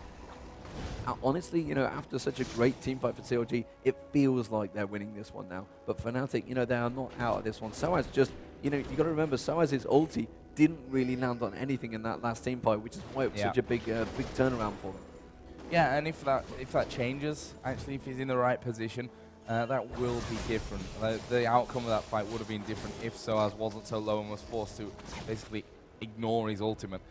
honestly, you know, after such a great team fight for CLG, it feels like they're winning this one now. But Fnatic, you know, they are not out of this one. Soaz just, you know, you got to remember, Soaz's ulti didn't really land on anything in that last team fight, which is why it was such a big turnaround for them. Yeah, and if that changes, actually, if he's in the right position, that will be different. The outcome of that fight would have been different if Soaz wasn't so low and was forced to basically ignore his ultimate.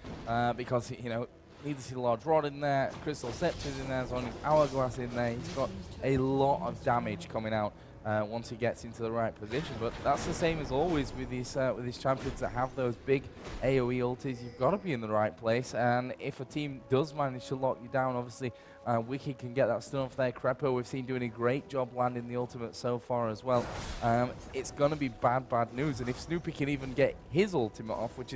Because, you know, needs to see the large rod in there, Crystal Scepter's in there, there's only Hourglass in there. He's got a lot of damage coming out once he gets into the right position. But that's the same as always with these champions that have those big AoE ultis. You've got to be in the right place. And if a team does manage to lock you down, obviously Wicked can get that stun off there. Crepo, we've seen doing a great job landing the ultimate so far as well. It's going to be bad news. And if Snoopy can even get his ultimate off, which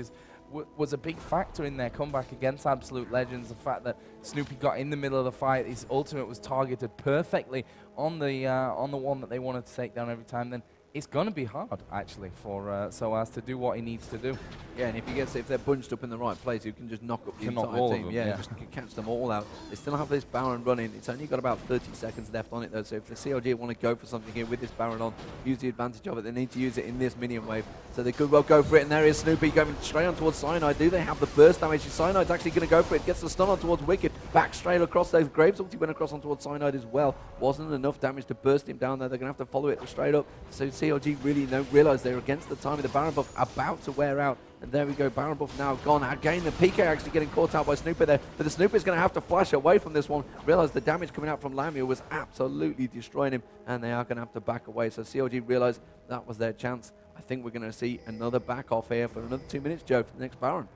was a big factor in their comeback against Absolute Legends, the fact that Snoopy got in the middle of the fight, his ultimate was targeted perfectly on the one that they wanted to take down every time, then it's going to be hard, actually, for Soaz to do what he needs to do. Yeah, and if they're bunched up in the right place, you can just knock up the entire team. Yeah, just catch them all out. They still have this Baron running. It's only got about 30 seconds left on it, though, so if the CLG want to go for something here with this Baron on, use the advantage of it, they need to use it in this minion wave. So they could well go for it, and there is Snoopy going straight on towards Cyanide. Do they have the burst damage? Cyanide's actually going to go for it. Gets the stun on towards Wicked. Back straight across those Graves. Ulti went across on towards Cyanide as well. Wasn't enough damage to burst him down there. They're going to have to follow it straight up. So CLG really don't realize they're against the time of the Baron buff about to wear out. And there we go, Baron buff now gone. Again, the PK actually getting caught out by Snooper there. But the Snooper's going to have to flash away from this one. Realize the damage coming out from Lamia was absolutely destroying him. And they are going to have to back away. So CLG realized that was their chance. I think we're going to see another back off here for another 2 minutes, Joe, for the next Baron.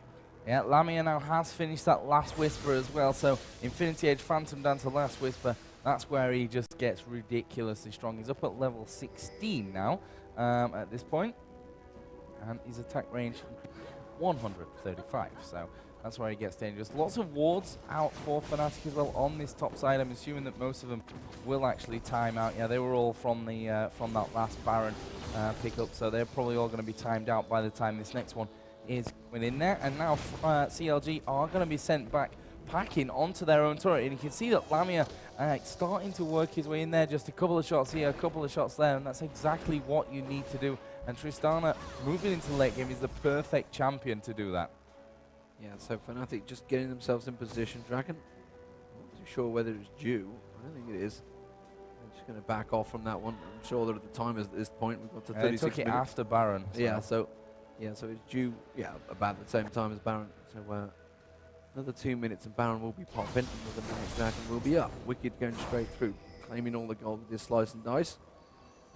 Yeah, Lamia now has finished that last Whisper as well. So Infinity Edge, Phantom Dancer, last Whisper. That's where he just gets ridiculously strong. He's up at level 16 now at this point. And his attack range 135, so that's where he gets dangerous. Lots of wards out for Fnatic as well on this top side. I'm assuming that most of them will actually time out. Yeah, they were all from that last Baron pickup, so they're probably all going to be timed out by the time this next one is within there. And now CLG are going to be sent back packing onto their own turret, and you can see that Lamia starting to work his way in there. Just a couple of shots here, a couple of shots there, and that's exactly what you need to do. And Tristana moving into the late game is the perfect champion to do that. Yeah, so Fnatic just getting themselves in position. Dragon, not too sure whether it's due. I don't think it is. I'm just going to back off from that one. I'm sure that at the time at this point we've got to 36 took it minutes. after Baron. So. So it's due. Yeah, about the same time as Baron. So another 2 minutes and Baron will be popping. Another minute, Dragon will be up. Wicked going straight through, claiming all the gold with this slice and dice.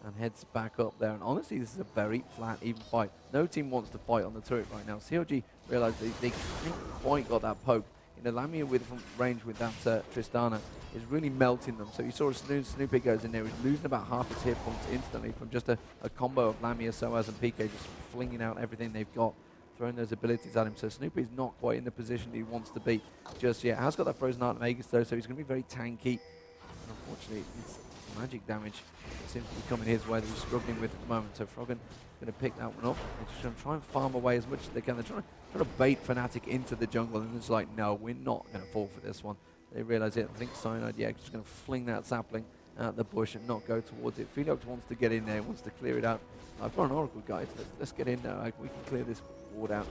And heads back up there. And honestly, this is a very flat, even fight. No team wants to fight on the turret right now. CLG realize they haven't quite got that poke. You know, Lamia with from range with that Tristana is really melting them. So you saw as soon as Snoopy goes in there, he's losing about half his hit points instantly from just a combo of Lamia, Soaz, and PK just flinging out everything they've got, throwing those abilities at him. So Snoopy's not quite in the position he wants to be just yet. Has got that Frozen Heart Magus though, so he's going to be very tanky. And unfortunately, it's magic damage that seems to be coming his way that he's struggling with at the moment. So Froggen going to pick that one up. They're just going to try and farm away as much as they can. They're trying to bait Fnatic into the jungle, and it's like, no, we're not going to fall for this one. They realize it. I think Cyanide, just going to fling that sapling out the bush and not go towards it. Felix wants to get in there, wants to clear it out. I've got an Oracle, guys. Let's get in there. We can clear this ward out.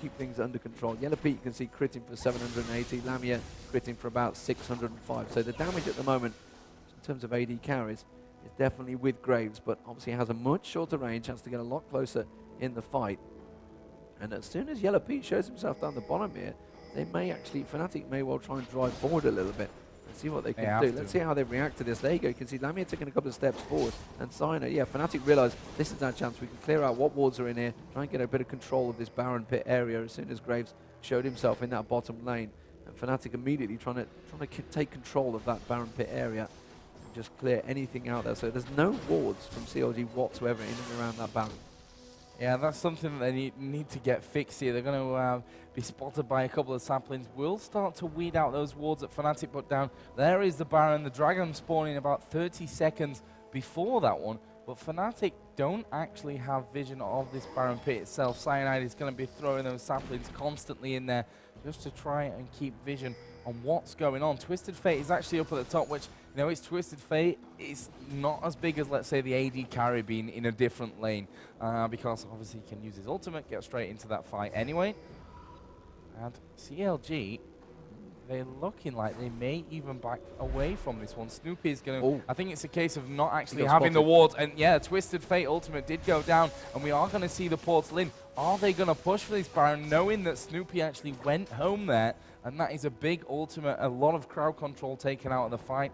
Keep things under control. Yellow Pete, you can see critting for 780. Lamia critting for about 605. So the damage at the moment, in terms of AD carries, is definitely with Graves, but obviously has a much shorter range, has to get a lot closer in the fight. And as soon as Yellow Pete shows himself down the bottom here, they may actually, Fnatic may well try and drive forward a little bit and see what they can do. Let's see how they react to this. There you go. You can see Lamia taking a couple of steps forward. And Cyanide, Fnatic realize this is our chance. We can clear out what wards are in here, try and get a bit of control of this Baron pit area as soon as Graves showed himself in that bottom lane. And Fnatic immediately trying to take control of that Baron Pit area and just clear anything out there. So there's no wards from CLG whatsoever in and around that Baron. Yeah, that's something that they need to get fixed here. They're going to be spotted by a couple of saplings. We'll start to weed out those wards that Fnatic put down. There is the Baron. The Dragon spawning about 30 seconds before that one. But Fnatic don't actually have vision of this Baron Pit itself. Cyanide is going to be throwing those saplings constantly in there just to try and keep vision on what's going on. Twisted Fate is actually up at the top, which, you know, it's Twisted Fate. It's not as big as, let's say, the AD carry being in a different lane, because obviously he can use his ultimate, get straight into that fight anyway. And CLG, they're looking like they may even back away from this one. Snoopy is going to... I think it's a case of not actually having the wards. And yeah, Twisted Fate ultimate did go down, and we are going to see the portal in. Are they going to push for this Baron, knowing that Snoopy actually went home there? And that is a big ultimate, a lot of crowd control taken out of the fight.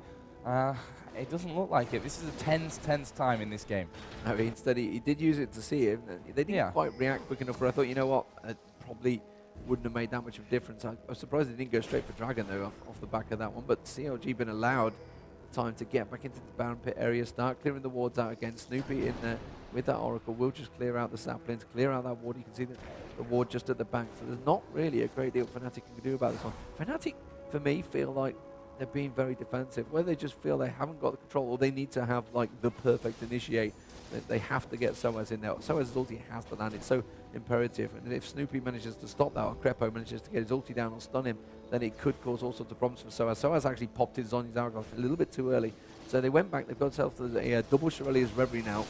It doesn't look like it. This is a tense time in this game. I mean, instead he did use it to see him. They didn't quite react quick enough, but I thought, you know what, it probably wouldn't have made that much of a difference. I was surprised they didn't go straight for Dragon, though, off the back of that one. But CLG been allowed the time to get back into the Baron Pit area, start clearing the wards out again. Snoopy in there with that Oracle will just clear out the saplings, clear out that ward. You can see the ward just at the back. So there's not really a great deal Fnatic can do about this one. Fnatic, for me, feel like they're being very defensive, where they just feel they haven't got the control, or they need to have like the perfect initiate. They have to get Soaz in there. Soaz's ulti has to land. It's so imperative. And if Snoopy manages to stop that, or Crepo manages to get his ulti down or stun him, then it could cause all sorts of problems for Soaz. Soaz actually popped his Zhonya's Hourglass a little bit too early. So they went back. They've got themselves a double Shirelia's Reverie now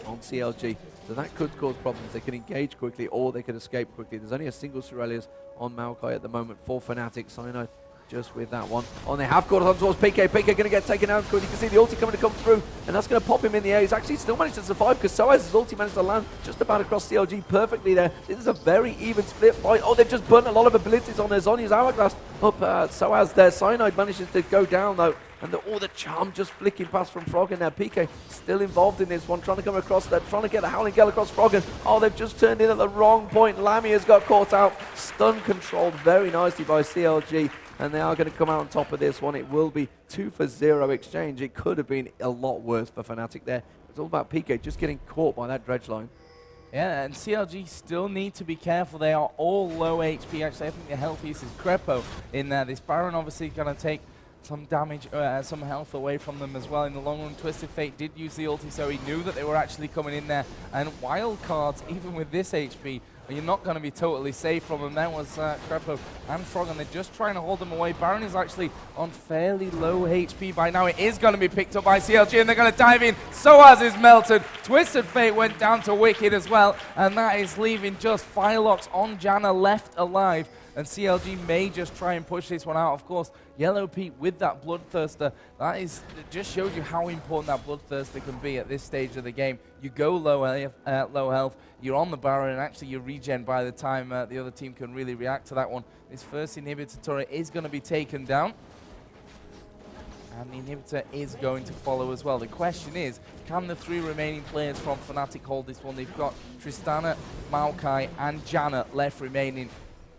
on CLG. So that could cause problems. They can engage quickly, or they could escape quickly. There's only a single Shirelia's on Maokai at the moment for Fnatic. Cyanide just with that one. Oh, and they have got on towards PK. PK going to get taken out. You can see the ulti coming to come through, and that's going to pop him in the air. He's actually still managed to survive because Soaz's ulti managed to land just about across CLG perfectly there. This is a very even split fight. Oh, they've just burnt a lot of abilities on their Zhonya's Hourglass up Soaz there. Cyanide manages to go down though, and the charm just flicking past from Frog in there. PK still involved in this one, trying to come across there, trying to get the Howling Gale across Frog. And oh, they've just turned in at the wrong point. Lamia's got caught out. Stun controlled very nicely by CLG. And they are going to come out on top of this one. It will be 2-for-0 exchange. It could have been a lot worse for Fnatic there. It's all about PK just getting caught by that dredge line. Yeah, and CLG still need to be careful. They are all low HP. Actually, I think the healthiest is Crepo in there. This Baron obviously going to take some damage, some health away from them as well. In the long run, Twisted Fate did use the ulti, so he knew that they were actually coming in there. And wild cards, even with this HP, you're not going to be totally safe from them. There was Crepo and Frog, and they're just trying to hold them away. Baron is actually on fairly low HP by now. It is going to be picked up by CLG, and they're going to dive in. Soaz is melted. Twisted Fate went down to Wicked as well, and that is leaving just Firelox on Janna left alive. And CLG may just try and push this one out. Of course, Yellow Pete with that Bloodthirster, it just shows you how important that Bloodthirster can be at this stage of the game. You go low health, you're on the Baron, and actually you regen by the time the other team can really react to that one. This first inhibitor turret is going to be taken down, and the inhibitor is going to follow as well. The question is, can the three remaining players from Fnatic hold this one? They've got Tristana, Maokai, and Janna left remaining.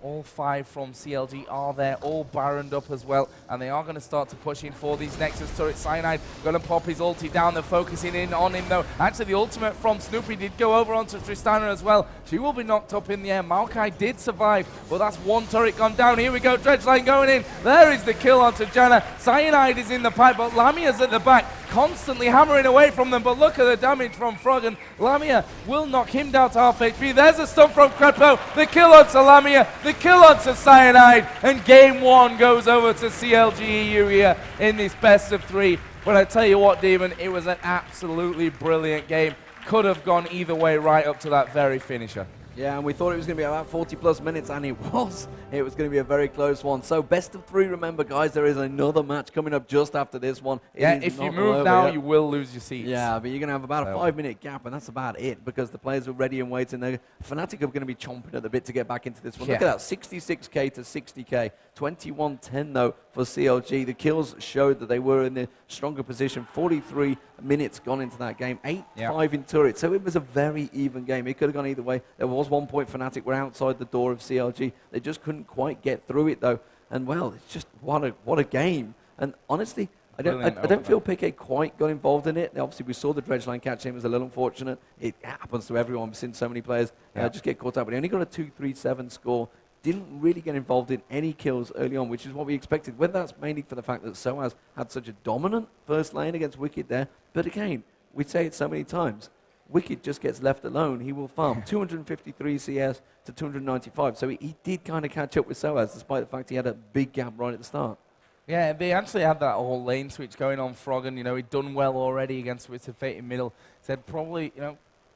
All five from CLG are there, all Baroned up as well, and they are going to start to push in for these Nexus turrets. Cyanide going to pop his ulti down. They're focusing in on him though. Actually, the ultimate from Snoopy did go over onto Tristana as well. She will be knocked up in the air. Maokai did survive, but that's one turret gone down. Here we go, Dredgeline going in. There is the kill onto Janna. Cyanide is in the pipe, but Lamia's at the back, constantly hammering away from them. But look at the damage from Frog, and Lamia will knock him down to half HP. There's a stun from Crepo. The kill onto Lamia. The kill onto Cyanide, and game one goes over to CLG.EU here in this best of three. But I tell you what, Demon, it was an absolutely brilliant game. Could have gone either way right up to that very finisher. Yeah, and we thought it was going to be about 40+ minutes, and it was. It was going to be a very close one. So best of three, remember, guys, there is another match coming up just after this one. Yeah, if you move now, you will lose your seats. Yeah, but you're going to have about a 5-minute gap, and that's about it, because the players are ready and waiting. Fnatic are going to be chomping at the bit to get back into this one. Yeah. Look at that, 66k to 60k. 21-10, though, for CLG. The kills showed that they were in the stronger position. 43 minutes gone into that game. 8-5 in turret. So it was a very even game. It could have gone either way. There was one point Fnatic were outside the door of CLG. They just couldn't quite get through it, though. And well, it's just what a game. And honestly, I don't feel Piqué quite got involved in it. Obviously, we saw the dredge line catch him. It was a little unfortunate. It happens to everyone. We've seen so many players just get caught up. But he only got a 2-3-7 score. Didn't really get involved in any kills early on, which is what we expected. Whether that's mainly for the fact that Soaz had such a dominant first lane against Wicked there. But again, we say it so many times. Wicked just gets left alone. He will farm 253 CS to 295. So he did kind of catch up with Soaz, despite the fact he had a big gap right at the start. Yeah, they actually had that whole lane switch going on. Froggen, he'd done well already against Twisted Fate in middle. Said probably,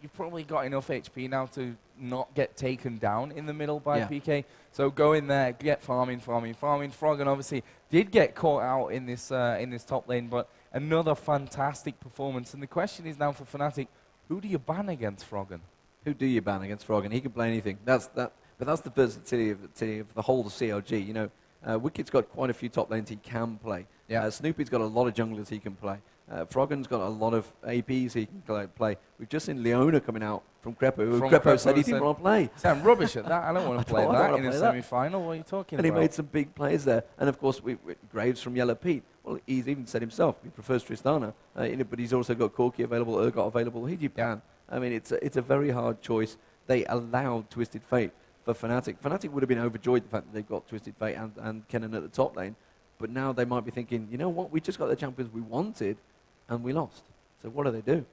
you've probably got enough HP now to not get taken down in the middle by Piqué. So go in there, get farming. Froggen obviously did get caught out in this top lane, but another fantastic performance. And the question is now for Fnatic, who do you ban against Froggen? Who do you ban against Froggen? He can play anything. But that's the versatility of the whole CLG. Wicked's got quite a few top lanes he can play. Snoopy's got a lot of junglers he can play. Froggen's got a lot of APs he can play. We've just seen Leona coming out from Crepo. Crepo said he didn't want to play. Sound rubbish at that. I don't want to play that in a semi-final. What are you talking about? And he made some big plays there. And of course, Graves from Yellow Pete. Well, he's even said himself he prefers Tristana, but he's also got Corki available, Urgot available. Who do you ban? I mean, it's a very hard choice. They allowed Twisted Fate for Fnatic. Fnatic would have been overjoyed the fact that they've got Twisted Fate and Kennen at the top lane. But now they might be thinking, you know what, we just got the champions we wanted, and we lost. So what do they do?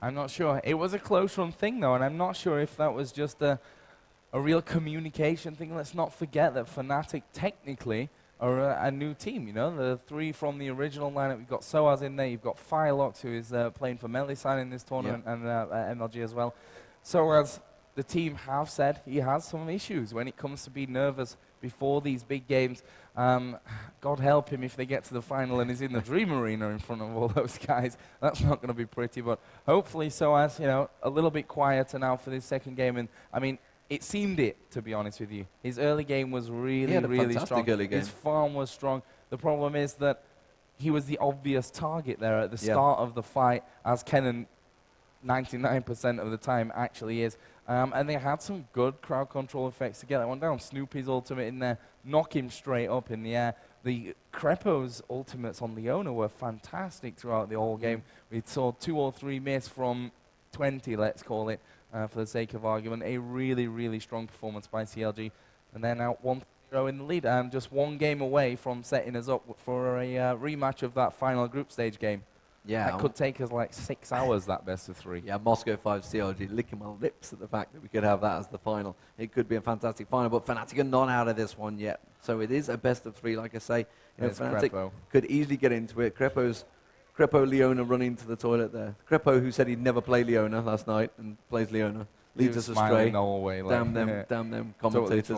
I'm not sure. It was a close run thing, though, and I'm not sure if that was just a real communication thing. Let's not forget that Fnatic technically are a new team, The three from the original lineup. You've got Soaz in there. You've got Firelox, who is playing for Melisande in this tournament, and MLG as well. Soaz, the team have said he has some issues when it comes to being nervous before these big games. God help him if they get to the final and he's in the Dream Arena in front of all those guys. That's not going to be pretty, but hopefully Soaz, a little bit quieter now for this second game. And I mean, it seemed it, to be honest with you. His early game was really strong. His farm was strong. The problem is that he was the obvious target there at the start of the fight, as Kennen 99% of the time actually is. And they had some good crowd control effects to get that one down. Snoopy's ultimate in there, knock him straight up in the air. The Crepo's ultimates on Leona were fantastic throughout the whole game. We saw 2 or 3 miss from 20, let's call it, for the sake of argument. A really strong performance by CLG. And they're now 1-0 in the lead, and just one game away from setting us up for a rematch of that final group stage game. Yeah, that could take us like 6 hours, that best of 3. Yeah, Moscow 5 CLG, licking my lips at the fact that we could have that as the final. It could be a fantastic final, but Fnatic are not out of this one yet. So it is a best of 3, like I say. Fnatic could easily get into it. Crepo Leona running to the toilet there. Crepo, who said he'd never play Leona last night and plays Leona, leads us astray. Damn them commentators.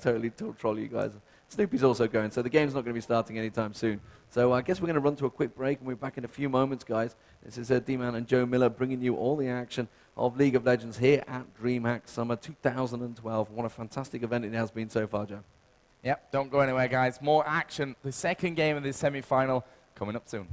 Totally troll you guys. Snoopy's also going, so the game's not going to be starting anytime soon. So I guess we're going to run to a quick break, and we're back in a few moments, guys. This is D-Man and Joe Miller bringing you all the action of League of Legends here at DreamHack Summer 2012. What a fantastic event it has been so far, Joe. Yep, don't go anywhere, guys. More action. The second game of this semi-final coming up soon.